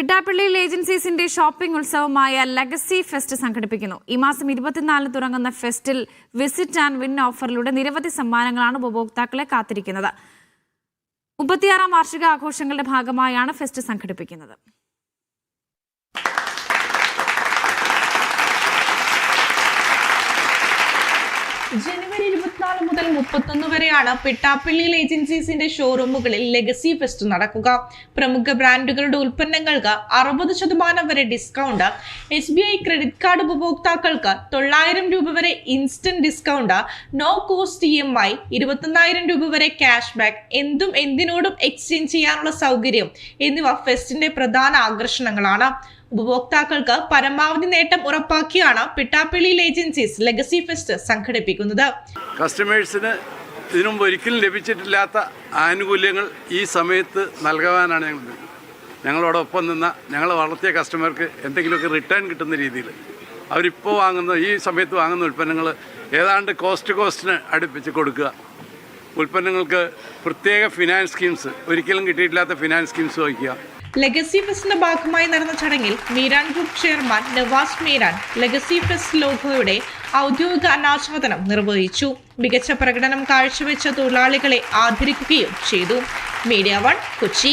പിട്ടാപ്പള്ളിയിൽ ഏജൻസീസിന്റെ shopping ഉത്സവമായ legacy fest സംഘടിപ്പിക്കുന്നു. ഈ മാസം 24 തുടങ്ങുന്ന ഫെസ്റ്റിൽ വിസിറ്റ് ആൻഡ് വിൻ ഓഫറിലൂടെ നിരവധി സമ്മാനങ്ങളാണ് ഉപഭോക്താക്കളെ കാത്തിരിക്കുന്നത്. 36ാം വാർഷിക ആഘോഷങ്ങളുടെ ഭാഗമായാണ് ഫെസ്റ്റ് സംഘടിപ്പിക്കുന്നത്. ജനുവരി 24 മുതൽ 31 വരെയാണ് പിട്ടാപ്പള്ളിയിൽ ഏജൻസീസിന്റെ ഷോറൂമുകളിൽ ലെഗസി ഫെസ്റ്റ് നടക്കുക. പ്രമുഖ ബ്രാൻഡുകളുടെ ഉൽപ്പന്നങ്ങൾക്ക് 60% വരെ ഡിസ്കൗണ്ട്, SBI ക്രെഡിറ്റ് കാർഡ് ഉപഭോക്താക്കൾക്ക് 900 രൂപ വരെ instant discount, no cost EMI, 21,000 രൂപ വരെ ക്യാഷ് ബാക്ക്, എന്തും എന്തിനോടും എക്സ്ചേഞ്ച് ചെയ്യാനുള്ള സൗകര്യം എന്നിവ ഫെസ്റ്റിന്റെ പ്രധാന ആകർഷണങ്ങളാണ്. ഉപഭോക്താക്കൾക്ക് പരമാവധി നേട്ടം ഉറപ്പാക്കിയാണ് പിട്ടാപ്പള്ളിയിൽ ഏജൻസീസ് ലെഗസി ഫെസ്റ്റ് സംഘടിപ്പിക്കുന്നത്. കസ്റ്റമേഴ്സിന് ഇതിനുമുമ്പ് ഒരിക്കലും ലഭിച്ചിട്ടില്ലാത്ത ആനുകൂല്യങ്ങൾ ഈ സമയത്ത് നൽകുവാനാണ് ഞങ്ങളോടൊപ്പം നിന്ന ഞങ്ങൾ വളർത്തിയ കസ്റ്റമർക്ക് എന്തെങ്കിലുമൊക്കെ റിട്ടേൺ കിട്ടുന്ന രീതിയിൽ അവരിപ്പോൾ വാങ്ങുന്ന ഈ സമയത്ത് വാങ്ങുന്ന ഉൽപ്പന്നങ്ങൾ ഏതാണ്ട് കോസ്റ്റിന് അടുപ്പിച്ച് കൊടുക്കുക. ഉൽപ്പന്നങ്ങൾക്ക് പ്രത്യേക ഫിനാൻസ് സ്കീംസ്, ഒരിക്കലും കിട്ടിയിട്ടില്ലാത്ത ഫിനാൻസ് സ്കീംസ് വയ്ക്കുക. ലെഗസി ഫെസ്റ്റിന്റെ ഭാഗമായി നടന്ന ചടങ്ങിൽ Meeran group chairman Navas Meeran legacy fest ലോഗോയുടെ ഔദ്യോഗിക അനാച്ഛാദനം നിർവഹിച്ചു. മികച്ച പ്രകടനം കാഴ്ചവെച്ച തൊഴിലാളികളെ ആദരിക്കുകയും ചെയ്തു. മീഡിയ 1 കൊച്ചി.